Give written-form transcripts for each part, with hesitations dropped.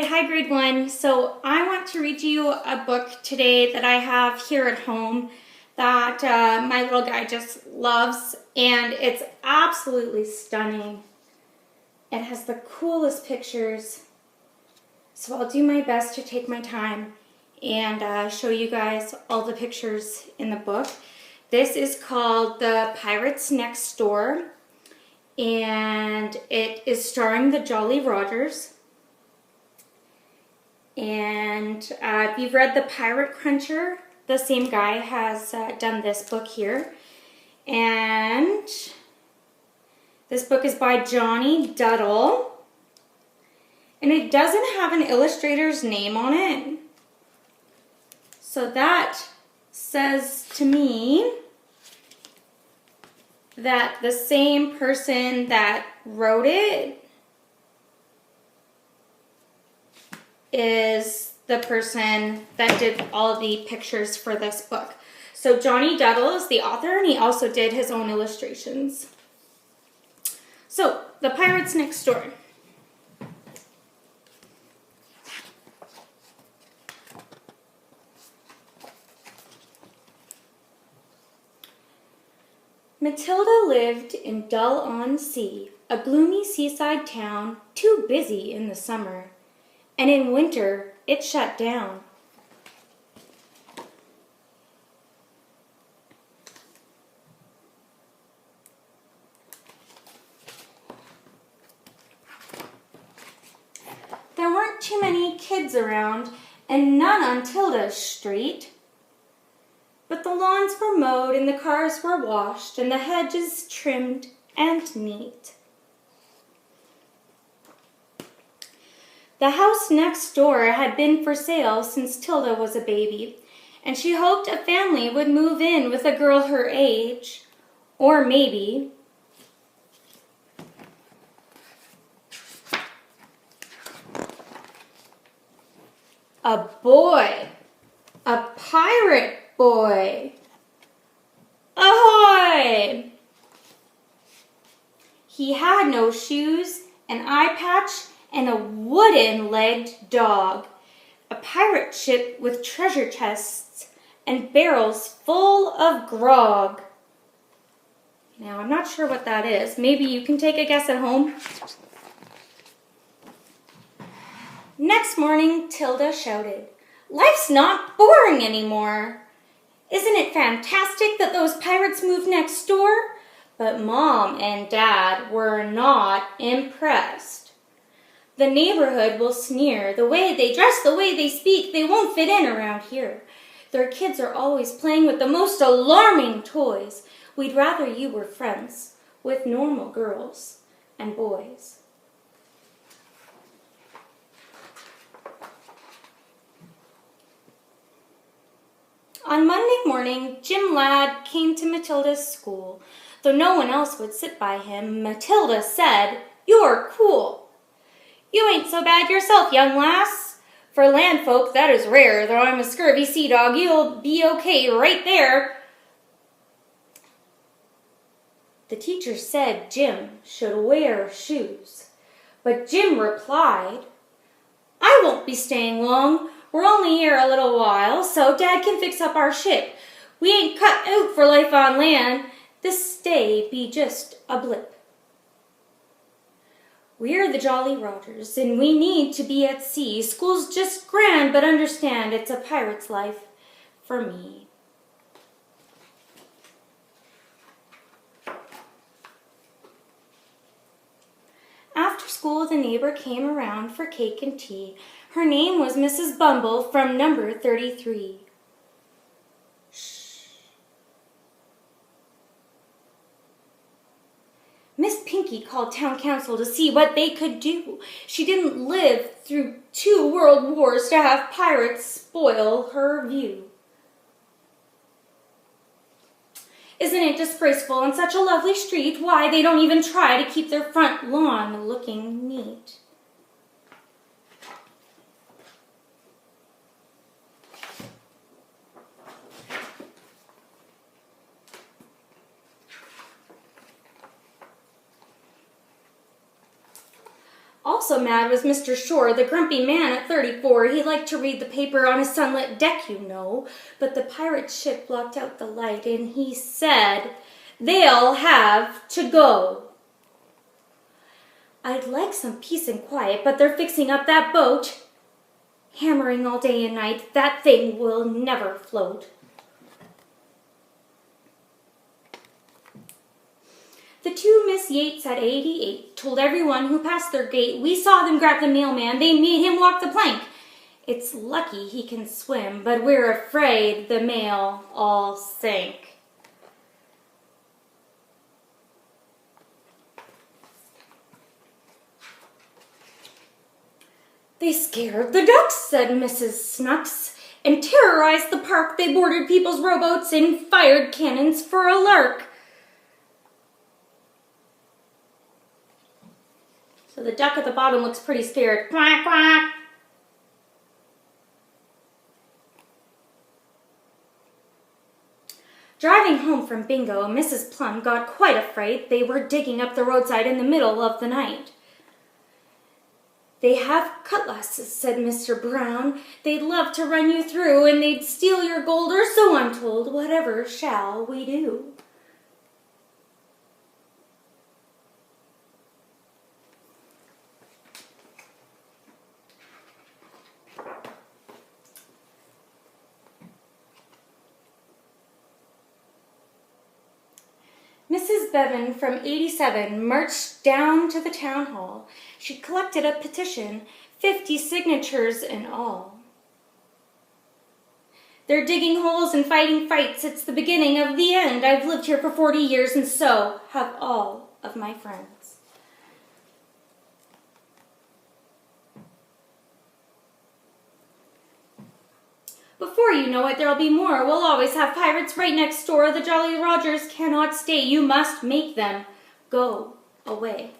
right, hi grade 1. So I want to read you a book today that I have here at home that my little guy just loves, and it's absolutely stunning. It has the coolest pictures, so I'll do my best to take my time and show you guys all the pictures in the book. This is called The Pirates Next Door, and it is starring the Jolly Rogers. And if you've read The Pirate Cruncher, the same guy has done this book here. And this book is by Jonny, Duddle. And it doesn't have an illustrator's name on it. So that says to me that the same person that wrote it is the person that did all the pictures for this book. So Jonny Duddle is the author, and he also did his own illustrations. So, The Pirates Next Door. Matilda lived in Duddle-on-Sea, a gloomy seaside town, too busy in the summer, and in winter it shut down. There weren't too many kids around, and none on Tilda's street. But the lawns were mowed, and the cars were washed, and the hedges trimmed and neat. The house next door had been for sale since Tilda was a baby, and she hoped a family would move in with a girl her age, or maybe a boy, a pirate boy. Ahoy! He had no shoes, an eye patch, and a wooden-legged dog, a pirate ship with treasure chests and barrels full of grog. Now, I'm not sure what that is. Maybe you can take a guess at home. Next morning, Tilda shouted, "Life's not boring anymore. Isn't it fantastic that those pirates moved next door?" But Mom and Dad were not impressed. "The neighborhood will sneer. The way they dress, the way they speak, they won't fit in around here. Their kids are always playing with the most alarming toys. We'd rather you were friends with normal girls and boys." On Monday morning, Jim Ladd came to Matilda's school. Though no one else would sit by him, Matilda said, "You're cool. You ain't so bad yourself, young lass. For land folk, that is rare. Though I'm a scurvy sea dog, you'll be okay right there." The teacher said Jim should wear shoes, but Jim replied, "I won't be staying long. We're only here a little while, so Dad can fix up our ship. We ain't cut out for life on land. This stay be just a blip. We're the Jolly Rogers, and we need to be at sea. School's just grand, but understand it's a pirate's life for me." After school, the neighbor came around for cake and tea. Her name was Mrs. Bumble from number 33. Shh. Miss Pinky called town council to see what they could do. She didn't live through 2 world wars to have pirates spoil her view. "Isn't it disgraceful on such a lovely street? Why, they don't even try to keep their front lawn looking neat." Also mad was Mr. Shore, the grumpy man at 34. He liked to read the paper on his sunlit deck, you know. But the pirate ship blocked out the light, and he said, "They'll have to go." "I'd like some peace and quiet, but they're fixing up that boat. Hammering all day and night, that thing will never float." The two Miss Yates at 88 told everyone who passed their gate, "We saw them grab the mailman. They made him walk the plank. It's lucky he can swim, but we're afraid the mail all sank." "They scared the ducks," said Mrs. Snooks, "and terrorized the park. They boarded people's rowboats and fired cannons for a lark." So the duck at the bottom looks pretty scared. Quack, quack. Driving home from bingo, Mrs. Plum got quite afraid. They were digging up the roadside in the middle of the night. "They have cutlasses," said Mr. Brown. "They'd love to run you through, and they'd steal your gold, or so I'm told. Whatever shall we do?" Mrs. Bevan from 87 marched down to the town hall. She collected a petition, 50 signatures in all. "They're digging holes and fighting fights. It's the beginning of the end. I've lived here for 40 years, and so have all of my friends." Before you know it, there'll be more. We'll always have pirates right next door. The Jolly Rogers cannot stay. You must make them go away.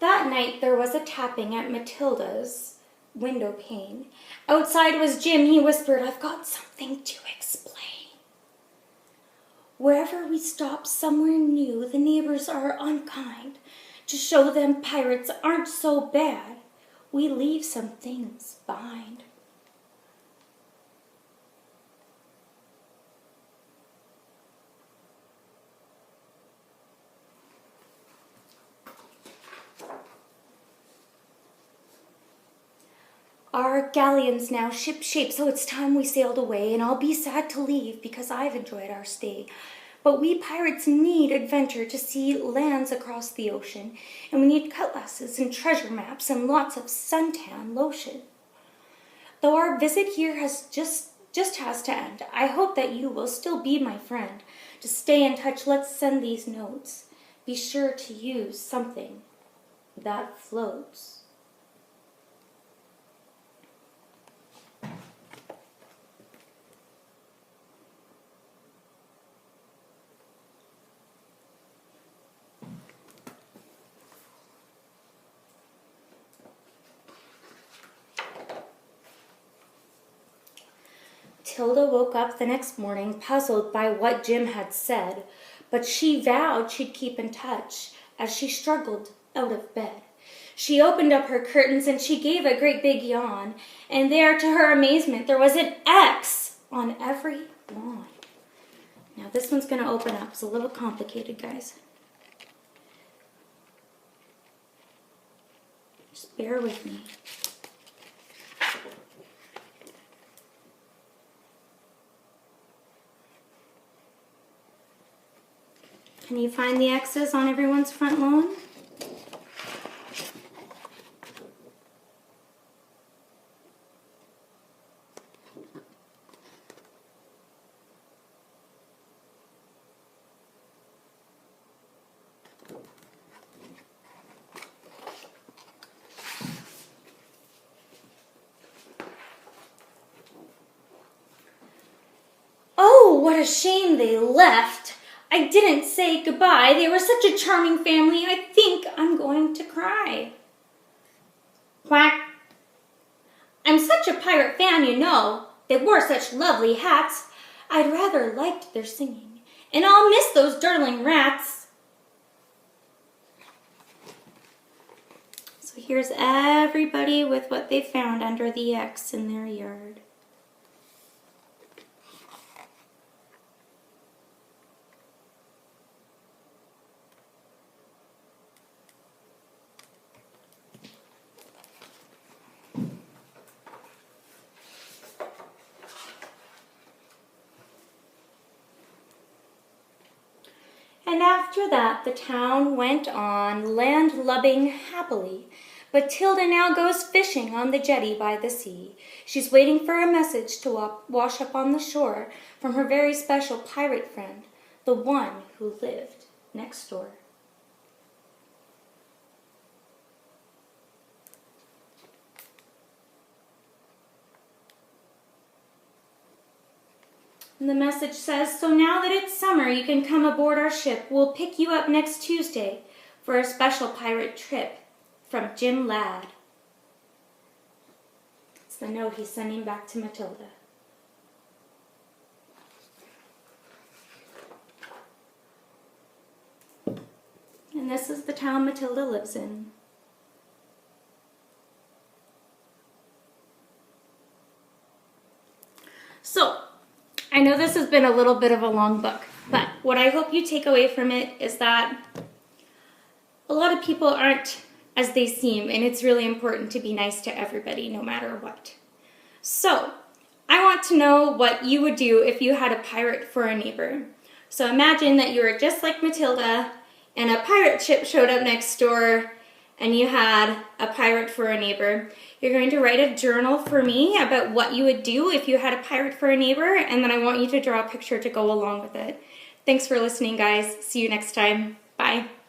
That night there was a tapping at Matilda's window pane. Outside was Jim. He whispered, "I've got something to explain. Wherever we stop somewhere new, the neighbors are unkind. To show them pirates aren't so bad, we leave some things behind." Our galleon's now ship-shape, so it's time we sailed away, and I'll be sad to leave because I've enjoyed our stay. But we pirates need adventure to see lands across the ocean, and we need cutlasses and treasure maps and lots of suntan lotion. Though our visit here has just has to end, I hope that you will still be my friend. To stay in touch, let's send these notes. Be sure to use something that floats. Tilda woke up the next morning puzzled by what Jim had said, but she vowed she'd keep in touch as she struggled out of bed. She opened up her curtains and she gave a great big yawn, and there, to her amazement, there was an X on every lawn. Now this one's going to open up. It's a little complicated, guys. Just bear with me. Can you find the X's on everyone's front lawn? Oh, what a shame they left. I didn't say goodbye. They were such a charming family. I think I'm going to cry. Quack. I'm such a pirate fan, you know. They wore such lovely hats. I'd rather liked their singing, and I'll miss those darling rats. So here's everybody with what they found under the X in their yard. And after that, the town went on land-lubbing happily. But Tilda now goes fishing on the jetty by the sea. She's waiting for a message to wash up on the shore from her very special pirate friend, the one who lived next door. And the message says, so now that it's summer, you can come aboard our ship. We'll pick you up next Tuesday for a special pirate trip from Jim Ladd. It's the note he's sending back to Matilda. And this is the town Matilda lives in. So, I know this has been a little bit of a long book, but what I hope you take away from it is that a lot of people aren't as they seem, and it's really important to be nice to everybody no matter what. So, I want to know what you would do if you had a pirate for a neighbor. So imagine that you were just like Matilda, and a pirate ship showed up next door, and you had a pirate for a neighbor. You're going to write a journal for me about what you would do if you had a pirate for a neighbor, and then I want you to draw a picture to go along with it. Thanks for listening, guys. See you next time. Bye.